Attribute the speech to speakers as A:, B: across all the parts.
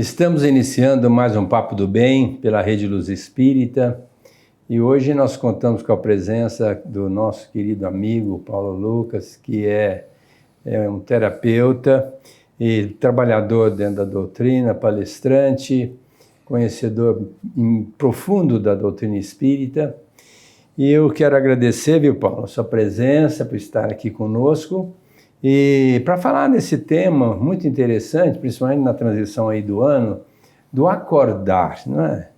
A: Estamos iniciando mais um Papo do Bem pela Rede Luz Espírita e hoje nós contamos com a presença do nosso querido amigo Paulo Lucas, que é um terapeuta e trabalhador dentro da doutrina, palestrante, conhecedor profundo da doutrina espírita. E eu quero agradecer, viu, Paulo, a sua presença, por estar aqui conosco. E para falar desse tema muito interessante, principalmente na transição aí do ano, do acordar, não é?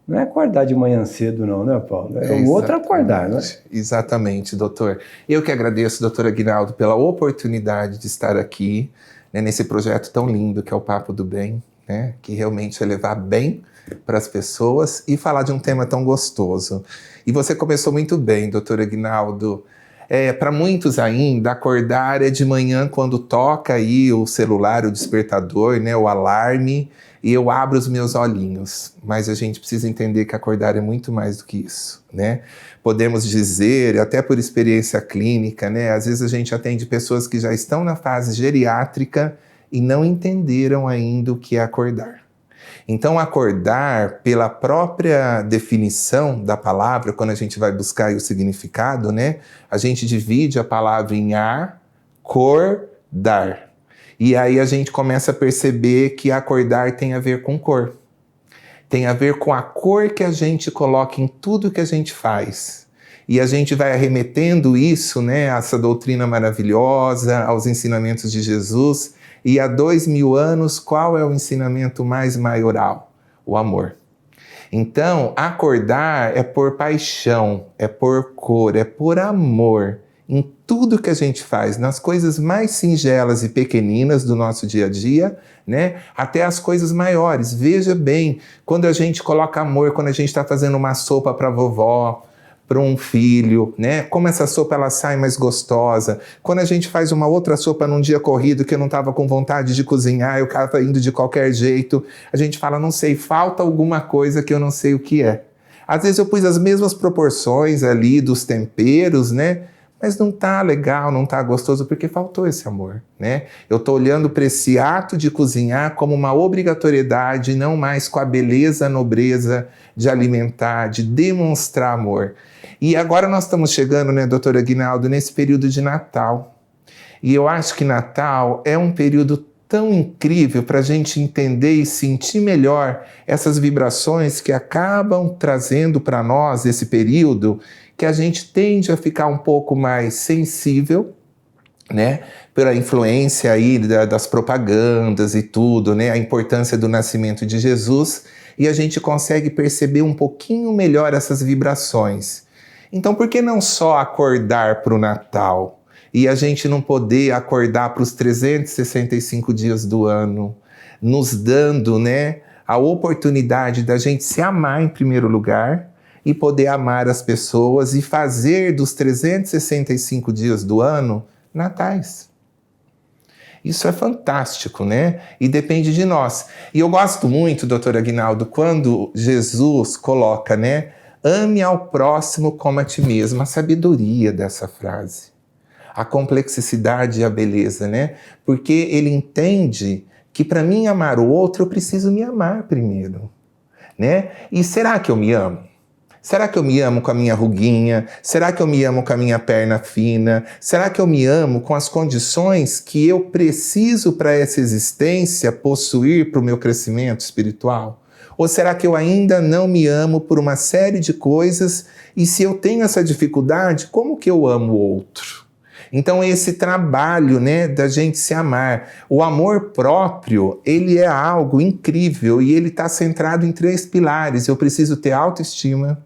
A: Não é acordar de manhã cedo não, né, Paulo? É um outro acordar, não é?
B: Exatamente, doutor. Eu que agradeço, doutor Aguinaldo, pela oportunidade de estar aqui, né, nesse projeto tão lindo que é o Papo do Bem, né, que realmente é levar bem para as pessoas e falar de um tema tão gostoso. E você começou muito bem, doutor Aguinaldo. Para muitos ainda, acordar é de manhã quando toca aí o celular, o despertador, né, o alarme, e eu abro os meus olhinhos. Mas a gente precisa entender que acordar é muito mais do que isso, né? Podemos dizer, até por experiência clínica, né, às vezes a gente atende pessoas que já estão na fase geriátrica e não entenderam ainda o que é acordar. Então, acordar, pela própria definição da palavra, quando a gente vai buscar aí o significado, né? A gente divide a palavra em acordar. E aí a gente começa a perceber que acordar tem a ver com cor. Tem a ver com a cor que a gente coloca em tudo que a gente faz. E a gente vai arremetendo isso, né? A essa doutrina maravilhosa, aos ensinamentos de Jesus. E há 2000 anos, qual é o ensinamento mais maioral? O amor. Então, acordar é por paixão, é por cor, é por amor. Em tudo que a gente faz, nas coisas mais singelas e pequeninas do nosso dia a dia, né? Até as coisas maiores. Veja bem, quando a gente coloca amor, quando a gente está fazendo uma sopa para a vovó, para um filho, né? Como essa sopa ela sai mais gostosa. Quando a gente faz uma outra sopa num dia corrido que eu não estava com vontade de cozinhar, eu estava indo de qualquer jeito, a gente fala, não sei, falta alguma coisa que eu não sei o que é. Às vezes eu pus as mesmas proporções ali dos temperos, né? Mas não tá legal, não tá gostoso porque faltou esse amor, né? Eu tô olhando para esse ato de cozinhar como uma obrigatoriedade, não mais com a beleza, a nobreza de alimentar, de demonstrar amor. E agora nós estamos chegando, né, doutor Aguinaldo, nesse período de Natal. E eu acho que Natal é um período tão incrível para a gente entender e sentir melhor essas vibrações que acabam trazendo para nós esse período que a gente tende a ficar um pouco mais sensível, né, pela influência aí das propagandas e tudo, né, a importância do nascimento de Jesus, e a gente consegue perceber um pouquinho melhor essas vibrações. Então, por que não só acordar para o Natal e a gente não poder acordar para os 365 dias do ano, nos dando, né, a oportunidade da gente se amar em primeiro lugar, e poder amar as pessoas e fazer dos 365 dias do ano natais. Isso é fantástico, né? E depende de nós. E eu gosto muito, doutor Aguinaldo, quando Jesus coloca, né? Ame ao próximo como a ti mesmo. A sabedoria dessa frase. A complexidade e a beleza, né? Porque ele entende que para mim amar o outro, eu preciso me amar primeiro, né? E será que eu me amo? Será que eu me amo com a minha ruguinha? Será que eu me amo com a minha perna fina? Será que eu me amo com as condições que eu preciso para essa existência possuir para o meu crescimento espiritual? Ou será que eu ainda não me amo por uma série de coisas? E se eu tenho essa dificuldade, como que eu amo o outro? Então esse trabalho, né, da gente se amar, o amor próprio, ele é algo incrível e ele está centrado em 3 pilares. Eu preciso ter autoestima,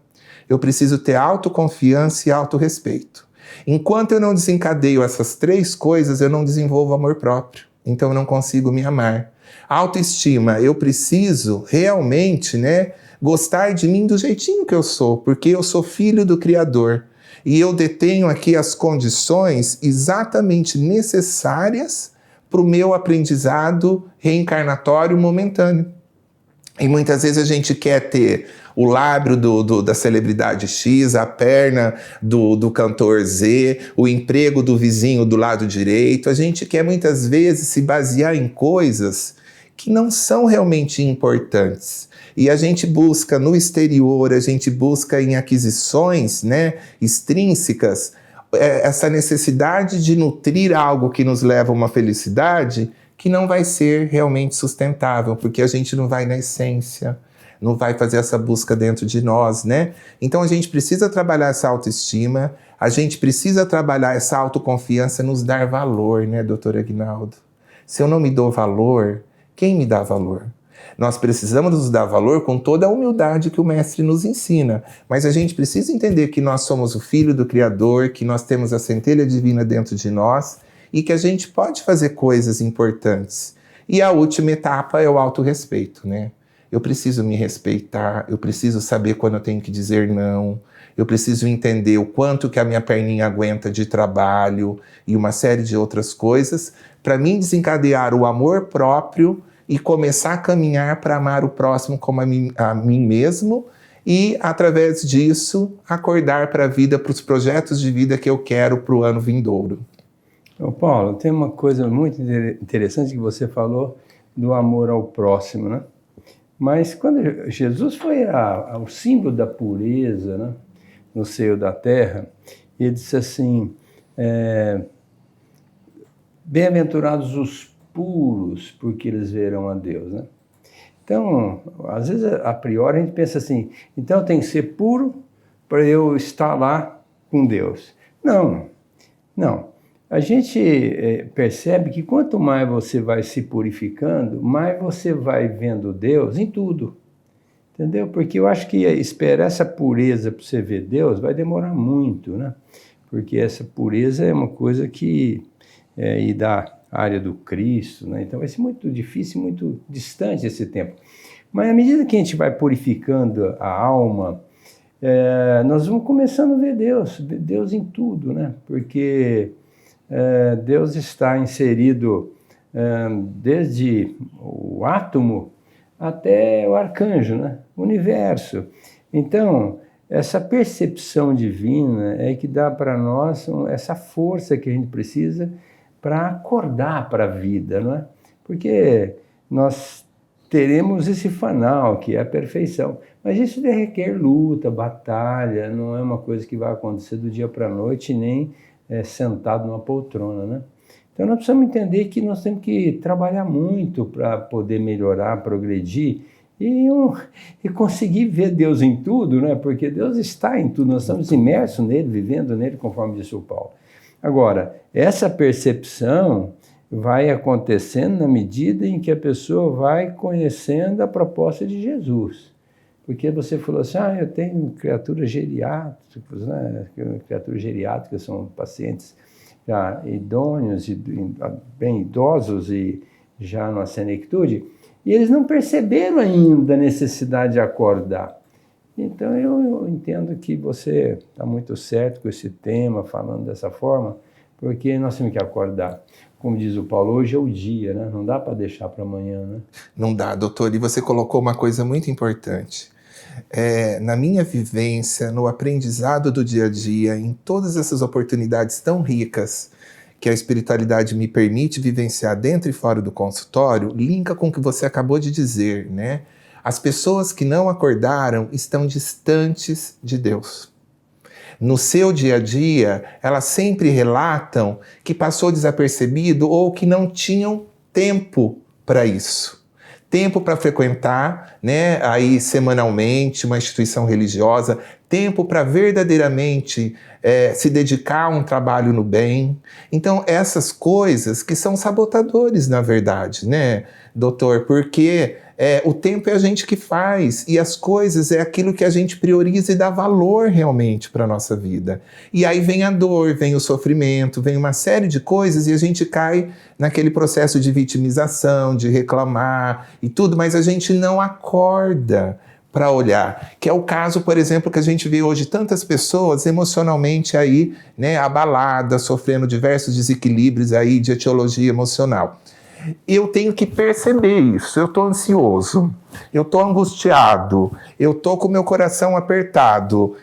B: eu preciso ter autoconfiança e autorrespeito. Enquanto eu não desencadeio essas 3 coisas, eu não desenvolvo amor próprio. Então eu não consigo me amar. Autoestima, eu preciso realmente, né, gostar de mim do jeitinho que eu sou, porque eu sou filho do Criador. E eu detenho aqui as condições exatamente necessárias para o meu aprendizado reencarnatório momentâneo. E muitas vezes a gente quer ter o lábio da celebridade X, a perna do cantor Z, o emprego do vizinho do lado direito. A gente quer muitas vezes se basear em coisas que não são realmente importantes. E a gente busca no exterior, a gente busca em aquisições, né, extrínsecas, essa necessidade de nutrir algo que nos leva a uma felicidade que não vai ser realmente sustentável, porque a gente não vai na essência, não vai fazer essa busca dentro de nós, né? Então a gente precisa trabalhar essa autoestima, a gente precisa trabalhar essa autoconfiança, nos dar valor, né, doutor Aguinaldo? Se eu não me dou valor, quem me dá valor? Nós precisamos nos dar valor com toda a humildade que o Mestre nos ensina, mas a gente precisa entender que nós somos o Filho do Criador, que nós temos a centelha divina dentro de nós e que a gente pode fazer coisas importantes. E a última etapa é o autorrespeito, né? Eu preciso me respeitar, eu preciso saber quando eu tenho que dizer não, eu preciso entender o quanto que a minha perninha aguenta de trabalho e uma série de outras coisas, para mim desencadear o amor próprio e começar a caminhar para amar o próximo como a mim mesmo e, através disso, acordar para a vida, para os projetos de vida que eu quero para o ano vindouro.
A: Ô Paulo, tem uma coisa muito interessante que você falou do amor ao próximo, né? Mas quando Jesus foi o símbolo da pureza, né, no seio da terra, ele disse assim, bem-aventurados os puros, porque eles verão a Deus, né? Então, às vezes, a priori, a gente pensa assim, então eu tenho que ser puro para eu estar lá com Deus. Não. A gente percebe que quanto mais você vai se purificando, mais você vai vendo Deus em tudo, entendeu? Porque eu acho que esperar essa pureza para você ver Deus vai demorar muito, né? Porque essa pureza é uma coisa que e da área do Cristo, né? Então vai ser muito difícil, muito distante esse tempo. Mas à medida que a gente vai purificando a alma, nós vamos começando a ver Deus em tudo, né? Porque Deus está inserido desde o átomo até o arcanjo, né? O universo. Então, essa percepção divina é que dá para nós essa força que a gente precisa para acordar para a vida, não é? Porque nós teremos esse fanal, que é a perfeição. Mas isso requer luta, batalha, não é uma coisa que vai acontecer do dia para a noite, nem sentado numa poltrona, né? Então nós precisamos entender que nós temos que trabalhar muito para poder melhorar, progredir e conseguir ver Deus em tudo, né? Porque Deus está em tudo, nós estamos imersos nele, vivendo nele, conforme disse o Paulo. Agora, essa percepção vai acontecendo na medida em que a pessoa vai conhecendo a proposta de Jesus. Porque você falou assim, eu tenho criaturas geriátricas, né? Criaturas geriátricas são pacientes já idôneos, bem idosos e já na senectude, e eles não perceberam ainda a necessidade de acordar. Então eu entendo que você está muito certo com esse tema, falando dessa forma, porque nós temos que acordar. Como diz o Paulo, hoje é o dia, né? Não dá para deixar para amanhã, né?
B: Não dá, doutor. E você colocou uma coisa muito importante. Na minha vivência, no aprendizado do dia a dia, em todas essas oportunidades tão ricas que a espiritualidade me permite vivenciar dentro e fora do consultório, linka com o que você acabou de dizer, né? As pessoas que não acordaram estão distantes de Deus. No seu dia a dia, elas sempre relatam que passou desapercebido ou que não tinham tempo para isso. Tempo para frequentar, né, aí semanalmente uma instituição religiosa, tempo para verdadeiramente se dedicar a um trabalho no bem. Então, essas coisas que são sabotadores, na verdade, né, doutor? Porque o tempo é a gente que faz e as coisas é aquilo que a gente prioriza e dá valor realmente para a nossa vida. E aí vem a dor, vem o sofrimento, vem uma série de coisas e a gente cai naquele processo de vitimização, de reclamar e tudo, mas a gente não acorda para olhar, que é o caso, por exemplo, que a gente vê hoje tantas pessoas emocionalmente aí, né, abaladas, sofrendo diversos desequilíbrios aí de etiologia emocional. Eu tenho que perceber isso, eu estou ansioso, eu estou angustiado, eu estou com meu coração apertado.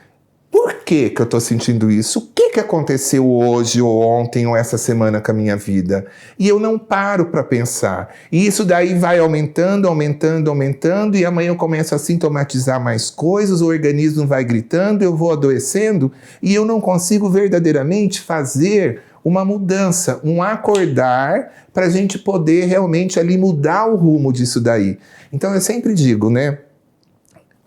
B: Por que eu estou sentindo isso? O que que aconteceu hoje ou ontem ou essa semana com a minha vida? E eu não paro para pensar. E isso daí vai aumentando, aumentando, aumentando, e amanhã eu começo a sintomatizar mais coisas, o organismo vai gritando, eu vou adoecendo, e eu não consigo verdadeiramente fazer uma mudança, um acordar para a gente poder realmente ali mudar o rumo disso daí. Então eu sempre digo, né?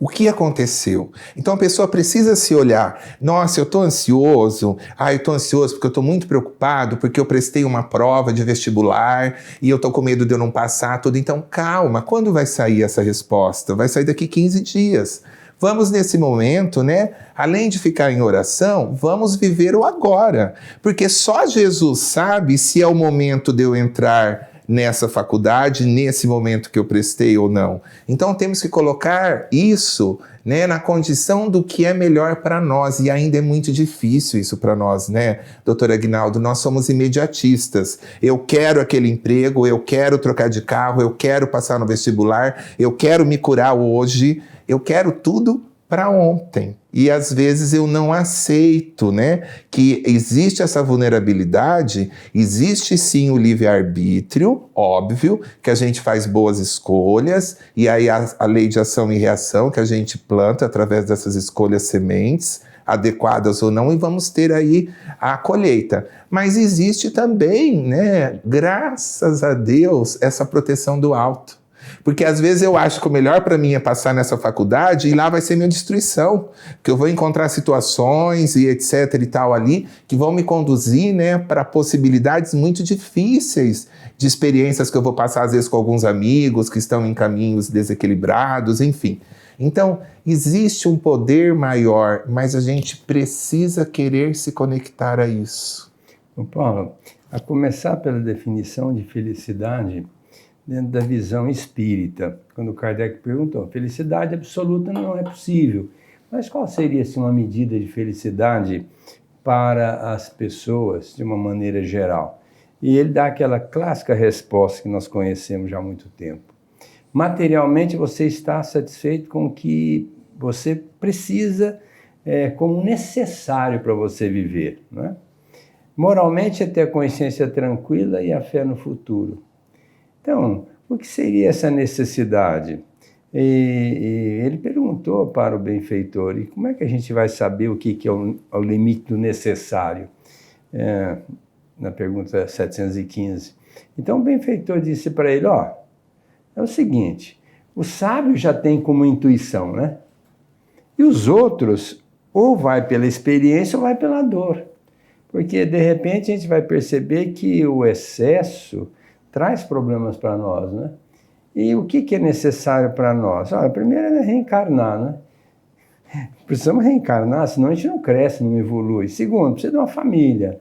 B: O que aconteceu? Então a pessoa precisa se olhar. Nossa, eu estou ansioso. Eu estou ansioso porque eu estou muito preocupado, porque eu prestei uma prova de vestibular e eu estou com medo de eu não passar tudo. Então calma, quando vai sair essa resposta? Vai sair daqui 15 dias. Vamos nesse momento, né? Além de ficar em oração, vamos viver o agora. Porque só Jesus sabe se é o momento de eu entrar nessa faculdade, nesse momento que eu prestei ou não. Então temos que colocar isso, né, na condição do que é melhor para nós, e ainda é muito difícil isso para nós, né, doutor Aguinaldo? Nós somos imediatistas. Eu quero aquele emprego, eu quero trocar de carro, eu quero passar no vestibular, eu quero me curar hoje, eu quero tudo para ontem. E às vezes eu não aceito, né, que existe essa vulnerabilidade, existe sim o livre-arbítrio, óbvio, que a gente faz boas escolhas, e aí a lei de ação e reação que a gente planta através dessas escolhas sementes, adequadas ou não, e vamos ter aí a colheita. Mas existe também, né, graças a Deus, essa proteção do alto. Porque às vezes eu acho que o melhor para mim é passar nessa faculdade e lá vai ser minha destruição, que eu vou encontrar situações e etc e tal ali que vão me conduzir, né, para possibilidades muito difíceis de experiências que eu vou passar às vezes com alguns amigos que estão em caminhos desequilibrados, enfim. Então, existe um poder maior, mas a gente precisa querer se conectar a isso.
A: Paulo, a começar pela definição de felicidade dentro da visão espírita. Quando Kardec perguntou, felicidade absoluta não é possível, mas qual seria assim, uma medida de felicidade para as pessoas de uma maneira geral? E ele dá aquela clássica resposta que nós conhecemos já há muito tempo. Materialmente você está satisfeito com o que você precisa como necessário para você viver, não é? Moralmente é ter a consciência tranquila e a fé no futuro. Então, o que seria essa necessidade? E ele perguntou para o benfeitor, e como é que a gente vai saber o que é o limite do necessário? Na pergunta 715. Então o benfeitor disse para ele, é o seguinte, o sábio já tem como intuição, né? E os outros, ou vai pela experiência ou vai pela dor. Porque de repente a gente vai perceber que o excesso traz problemas para nós, né? E o que é necessário para nós? Primeiro é reencarnar, né? Precisamos reencarnar, senão a gente não cresce, não evolui. Segundo, precisa de uma família.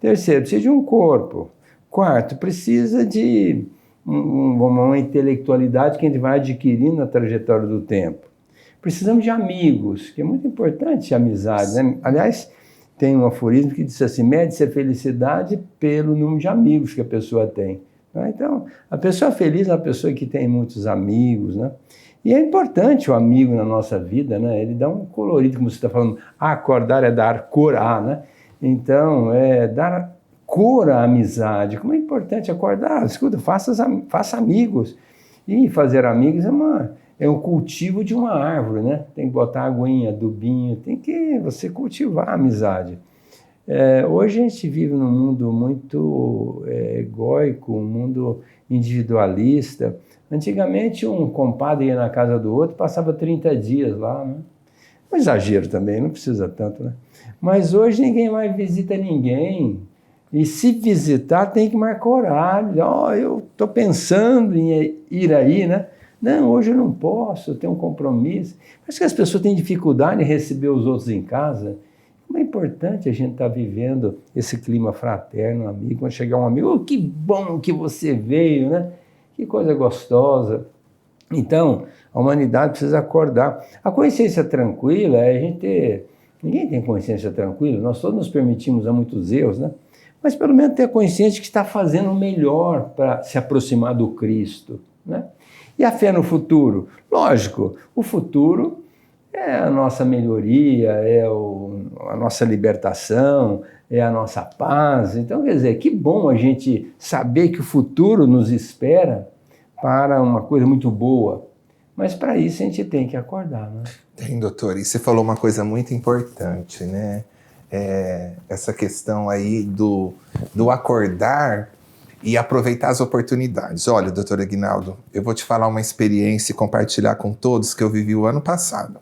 A: Terceiro, precisa de um corpo. Quarto, precisa de uma intelectualidade que a gente vai adquirindo na trajetória do tempo. Precisamos de amigos, que é muito importante a amizade, né? Aliás, tem um aforismo que diz assim, mede-se a felicidade pelo número de amigos que a pessoa tem. Então, a pessoa feliz é uma pessoa que tem muitos amigos, né? E é importante o amigo na nossa vida, né? Ele dá um colorido, como você está falando, acordar é dar cor a, né? Então, é dar cor à amizade. Como é importante acordar, escuta, faça amigos. E fazer amigos é um cultivo de uma árvore, né? Tem que botar aguinha, adubinho, tem que você cultivar a amizade. Hoje a gente vive num mundo muito egóico, um mundo individualista. Antigamente um compadre ia na casa do outro, passava 30 dias lá, né? Um exagero também, não precisa tanto, né? Mas hoje ninguém mais visita ninguém. E se visitar tem que marcar horário. Eu estou pensando em ir aí, né? Não, hoje eu não posso, eu tenho um compromisso. Mas que as pessoas têm dificuldade em receber os outros em casa. Como é importante a gente estar vivendo esse clima fraterno, amigo. Quando chegar um amigo, que bom que você veio, né? Que coisa gostosa. Então, a humanidade precisa acordar. A consciência tranquila é a gente ter... Ninguém tem consciência tranquila, nós todos nos permitimos há muitos erros, né? Mas pelo menos ter a consciência que está fazendo o melhor para se aproximar do Cristo, né? E a fé no futuro? Lógico, o futuro é a nossa melhoria, é a nossa libertação, é a nossa paz. Então, quer dizer, que bom a gente saber que o futuro nos espera para uma coisa muito boa. Mas para isso a gente tem que acordar, né?
B: Tem, doutor. E você falou uma coisa muito importante, né? Essa questão aí do acordar e aproveitar as oportunidades. Olha, doutor Aguinaldo, eu vou te falar uma experiência e compartilhar com todos que eu vivi o ano passado.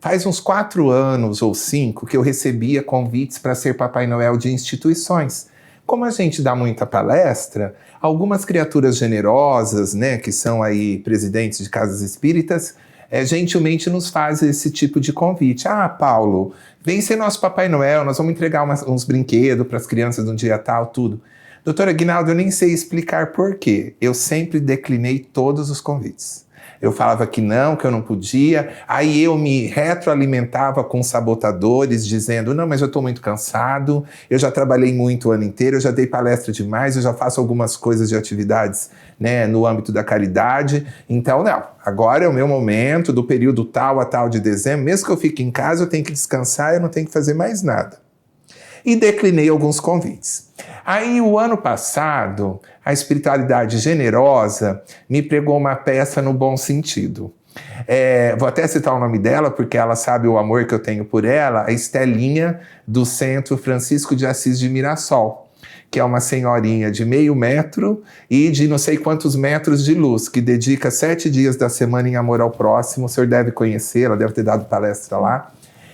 B: Faz uns 4 anos ou 5 que eu recebia convites para ser Papai Noel de instituições. Como a gente dá muita palestra, algumas criaturas generosas, né, que são aí presidentes de casas espíritas, gentilmente nos faz esse tipo de convite. Ah, Paulo, vem ser nosso Papai Noel, nós vamos entregar uns brinquedos para as crianças no dia tal, tudo. Doutor Aguinaldo, eu nem sei explicar por quê. Eu sempre declinei todos os convites. Eu falava que eu não podia, aí eu me retroalimentava com sabotadores, dizendo, não, mas eu estou muito cansado, eu já trabalhei muito o ano inteiro, eu já dei palestra demais, eu já faço algumas coisas de atividades, né, no âmbito da caridade, então não, agora é o meu momento, do período tal a tal de dezembro, mesmo que eu fique em casa, eu tenho que descansar, eu não tenho que fazer mais nada. E declinei alguns convites. Aí, o ano passado, a espiritualidade generosa me pregou uma peça no bom sentido. Vou até citar o nome dela, porque ela sabe o amor que eu tenho por ela, a Estelinha, do Centro Francisco de Assis de Mirassol, que é uma senhorinha de 0,5 metro e de não sei quantos metros de luz, que dedica 7 dias da semana em amor ao próximo. O senhor deve conhecê-la, deve ter dado palestra lá.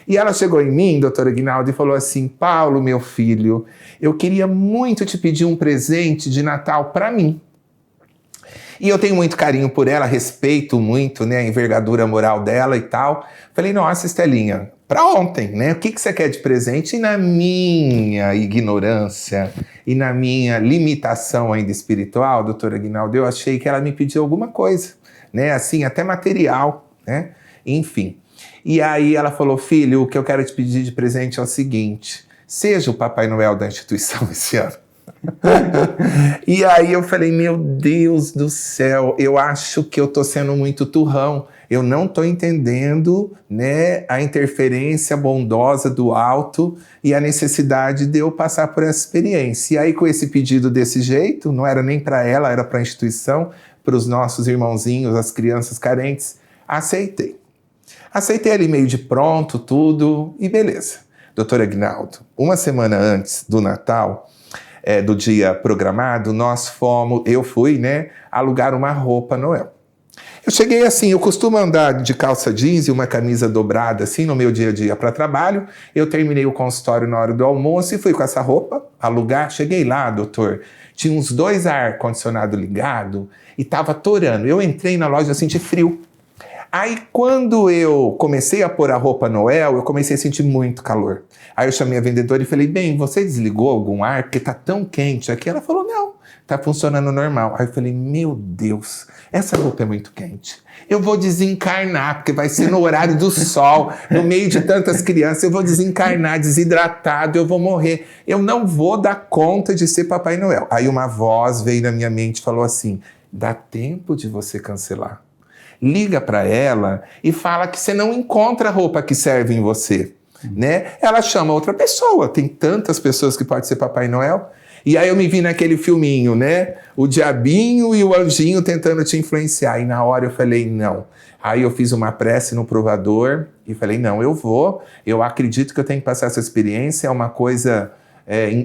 B: E ela chegou em mim, doutor Aguinaldo, e falou assim, Paulo, meu filho, eu queria muito te pedir um presente de Natal para mim. E eu tenho muito carinho por ela, respeito muito, né, a envergadura moral dela e tal. Falei, nossa, Estelinha, para ontem, né? O que você quer de presente? E na minha ignorância e na minha limitação ainda espiritual, doutor Aguinaldo, eu achei que ela me pediu alguma coisa, né? Assim, até material, né? Enfim. E aí ela falou, filho, o que eu quero te pedir de presente é o seguinte, seja o Papai Noel da instituição esse ano. E aí eu falei, meu Deus do céu, eu acho que eu tô sendo muito turrão, eu não tô entendendo, né, a interferência bondosa do alto e a necessidade de eu passar por essa experiência. E aí com esse pedido desse jeito, não era nem para ela, era para a instituição, para os nossos irmãozinhos, as crianças carentes, aceitei. Aceitei ali meio de pronto, tudo, e beleza. Doutor Aguinaldo, uma semana antes do Natal, do dia programado, eu fui, né, alugar uma roupa Noel. Eu cheguei assim, eu costumo andar de calça jeans e uma camisa dobrada assim no meu dia a dia para trabalho. Eu terminei o consultório na hora do almoço e fui com essa roupa alugar. Cheguei lá, doutor, tinha uns 2 ar-condicionado ligado e tava torando. Eu entrei na loja, senti frio. Aí, quando eu comecei a pôr a roupa Noel, eu comecei a sentir muito calor. Aí eu chamei a vendedora e falei, bem, você desligou algum ar? Porque tá tão quente aqui. Ela falou, não, tá funcionando normal. Aí eu falei, meu Deus, essa roupa é muito quente. Eu vou desencarnar, porque vai ser no horário do sol, no meio de tantas crianças, eu vou desencarnar, desidratado, eu vou morrer. Eu não vou dar conta de ser Papai Noel. Aí uma voz veio na minha mente e falou assim, dá tempo de você cancelar. Liga para ela e fala que você não encontra a roupa que serve em você, né? Ela chama outra pessoa, tem tantas pessoas que pode ser Papai Noel. E aí eu me vi naquele filminho, né? O diabinho e o anjinho tentando te influenciar. E na hora eu falei, não. Aí eu fiz uma prece no provador e falei, não, eu acredito que eu tenho que passar essa experiência, é uma coisa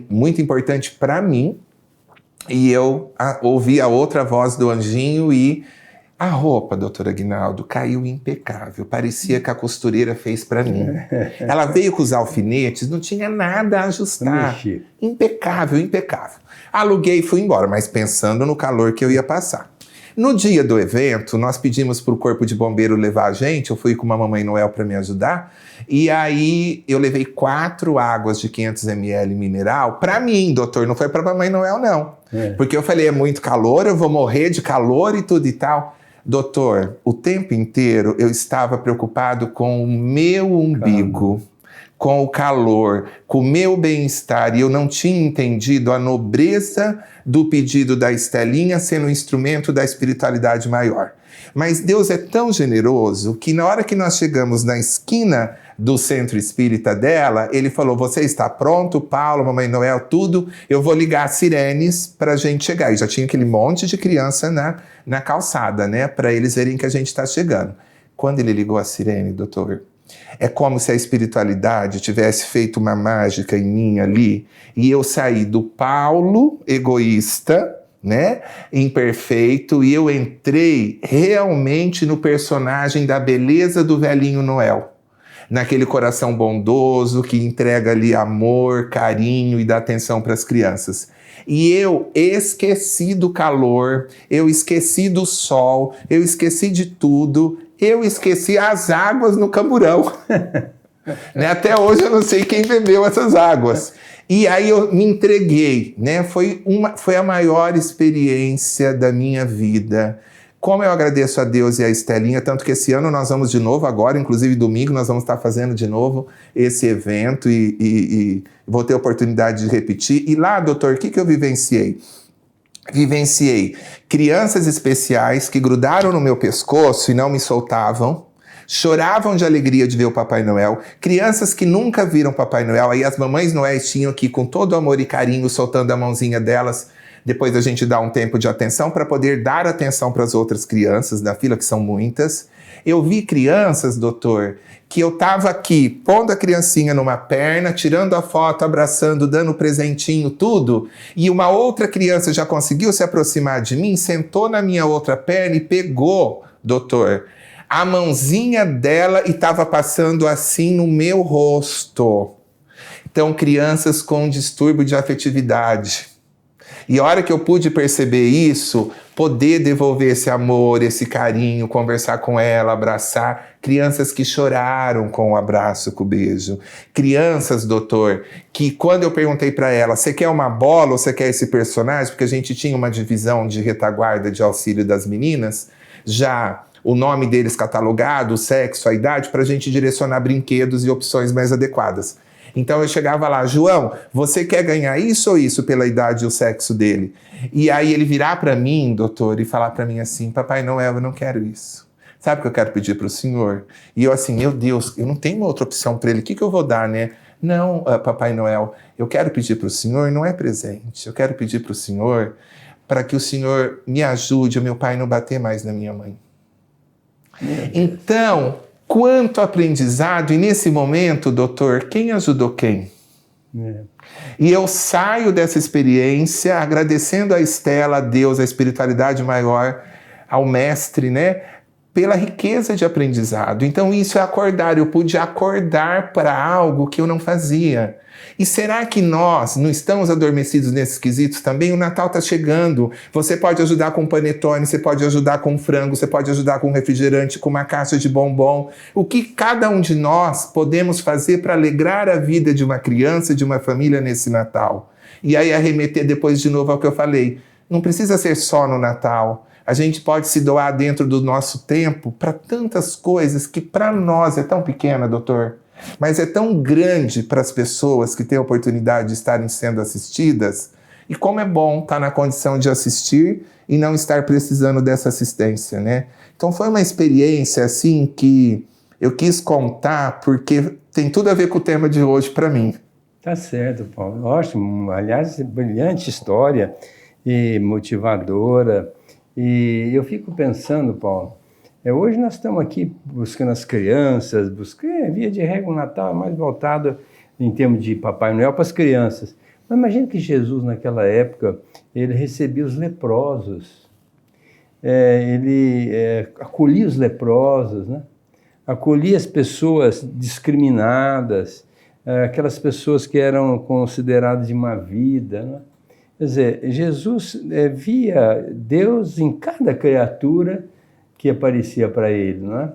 B: muito importante para mim. E eu ouvi a outra voz do anjinho e a roupa, doutor Aguinaldo, caiu impecável. Parecia que a costureira fez para mim. Ela veio com os alfinetes, não tinha nada a ajustar. Impecável, impecável. Aluguei e fui embora, mas pensando no calor que eu ia passar. No dia do evento, nós pedimos para o Corpo de Bombeiro levar a gente. Eu fui com uma Mamãe Noel para me ajudar. E aí eu levei 4 águas de 500 ml mineral para mim, doutor. Não foi para Mamãe Noel, não. Porque eu falei, é muito calor, eu vou morrer de calor e tudo e tal. Doutor, o tempo inteiro eu estava preocupado com o meu umbigo, com o calor, com o meu bem-estar, e eu não tinha entendido a nobreza do pedido da Estelinha sendo um instrumento da espiritualidade maior. Mas Deus é tão generoso que na hora que nós chegamos na esquina do centro espírita dela, ele falou, você está pronto, Paulo, Mamãe Noel, tudo, eu vou ligar as sirenes para a gente chegar. E já tinha aquele monte de criança na calçada, né, para eles verem que a gente está chegando. Quando ele ligou a sirene, doutor, é como se a espiritualidade tivesse feito uma mágica em mim ali, e eu saí do Paulo egoísta, né, imperfeito, e eu entrei realmente no personagem da beleza do velhinho Noel, naquele coração bondoso que entrega ali amor, carinho e dá atenção para as crianças. E eu esqueci do calor, eu esqueci do sol, eu esqueci de tudo, eu esqueci as águas no camburão. Né? Até hoje eu não sei quem bebeu essas águas. E aí eu me entreguei, né? Foi a maior experiência da minha vida. Como eu agradeço a Deus e a Estelinha, tanto que esse ano nós vamos de novo agora, inclusive domingo nós vamos estar fazendo de novo esse evento e vou ter a oportunidade de repetir. E lá, doutor, o que eu vivenciei? Vivenciei crianças especiais que grudaram no meu pescoço e não me soltavam, choravam de alegria de ver o Papai Noel, crianças que nunca viram Papai Noel, aí as mamães Noéis tinham que, com todo amor e carinho, soltando a mãozinha delas, depois a gente dá um tempo de atenção para poder dar atenção para as outras crianças da fila, que são muitas. Eu vi crianças, doutor, que eu estava aqui, pondo a criancinha numa perna, tirando a foto, abraçando, dando presentinho, tudo, e uma outra criança já conseguiu se aproximar de mim, sentou na minha outra perna e pegou, doutor, a mãozinha dela e estava passando assim no meu rosto. Então, crianças com distúrbio de afetividade. E a hora que eu pude perceber isso, poder devolver esse amor, esse carinho, conversar com ela, abraçar. Crianças que choraram com o abraço, com o beijo. Crianças, doutor, que quando eu perguntei para ela, você quer uma bola ou você quer esse personagem? Porque a gente tinha uma divisão de retaguarda de auxílio das meninas, já o nome deles catalogado, o sexo, a idade, para a gente direcionar brinquedos e opções mais adequadas. Então eu chegava lá, João, você quer ganhar isso ou isso pela idade e o sexo dele? E aí ele virar para mim, doutor, e falar para mim assim, Papai Noel, eu não quero isso. Sabe o que eu quero pedir para o senhor? E eu assim, meu Deus, eu não tenho uma outra opção para ele, o que eu vou dar, né? Não, Papai Noel, eu quero pedir para o senhor, não é presente, eu quero pedir para o senhor para que o senhor me ajude o meu pai não bater mais na minha mãe. Então, quanto aprendizado, e nesse momento, doutor, quem ajudou quem? E eu saio dessa experiência agradecendo a Estela, a Deus, a espiritualidade maior, ao mestre, né? Pela riqueza de aprendizado. Então isso é acordar, eu pude acordar para algo que eu não fazia. E será que nós não estamos adormecidos nesses quesitos também? O Natal está chegando, você pode ajudar com panetone, você pode ajudar com frango, você pode ajudar com refrigerante, com uma caixa de bombom. O que cada um de nós podemos fazer para alegrar a vida de uma criança, de uma família nesse Natal? E aí arremeter depois de novo ao que eu falei, não precisa ser só no Natal. A gente pode se doar dentro do nosso tempo para tantas coisas que para nós é tão pequena, doutor, mas é tão grande para as pessoas que têm a oportunidade de estarem sendo assistidas. E como é bom estar na condição de assistir e não estar precisando dessa assistência, né? Então foi uma experiência assim que eu quis contar porque tem tudo a ver com o tema de hoje para mim.
A: Tá certo, Paulo. Ótimo. Aliás, brilhante história e motivadora. E eu fico pensando, Paulo, hoje nós estamos aqui buscando as crianças, via de regra o Natal é mais voltado em termos de Papai Noel para as crianças. Mas imagina que Jesus naquela época, ele recebia os leprosos, ele acolhia os leprosos, né? Acolhia as pessoas discriminadas, aquelas pessoas que eram consideradas de má vida, né? Quer dizer, Jesus via Deus em cada criatura que aparecia para ele, não é?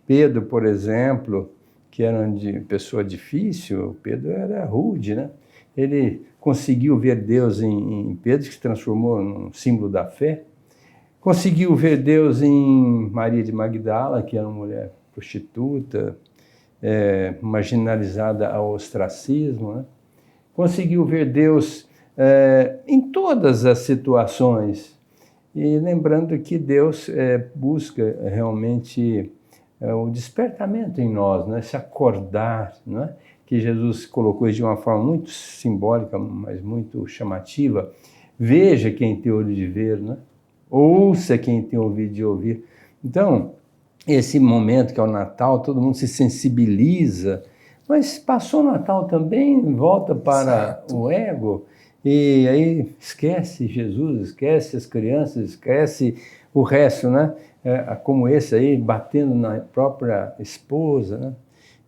A: Pedro, por exemplo, que era de pessoa difícil, Pedro era rude, né? Ele conseguiu ver Deus em Pedro, que se transformou num símbolo da fé. Conseguiu ver Deus em Maria de Magdala, que era uma mulher prostituta, marginalizada ao ostracismo, né? Conseguiu ver Deus em todas as situações. E lembrando que Deus busca realmente o despertamento em nós, né? Se acordar, né? Que Jesus colocou isso de uma forma muito simbólica, mas muito chamativa. Veja quem tem olho de ver, né? Ouça quem tem ouvido de ouvir. Então, esse momento que é o Natal, todo mundo se sensibiliza, mas passou o Natal também, volta para o ego, e aí esquece Jesus, esquece as crianças, esquece o resto, né? Como esse aí, batendo na própria esposa, né?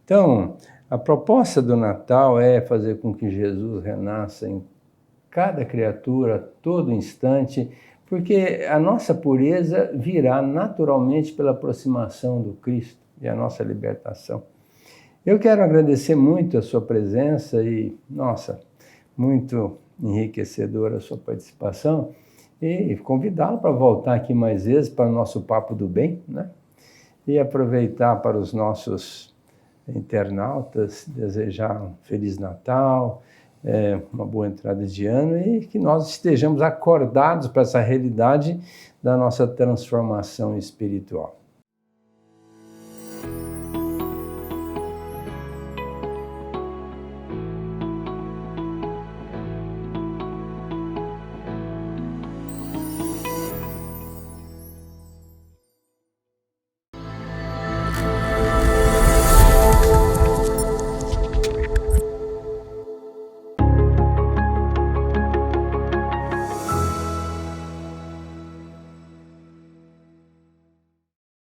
A: Então, a proposta do Natal é fazer com que Jesus renasça em cada criatura, a todo instante, porque a nossa pureza virá naturalmente pela aproximação do Cristo e a nossa libertação. Eu quero agradecer muito a sua presença e, nossa, muito enriquecedora a sua participação e convidá-lo para voltar aqui mais vezes para o nosso Papo do Bem, né? E aproveitar para os nossos internautas, desejar um Feliz Natal, uma boa entrada de ano e que nós estejamos acordados para essa realidade da nossa transformação espiritual.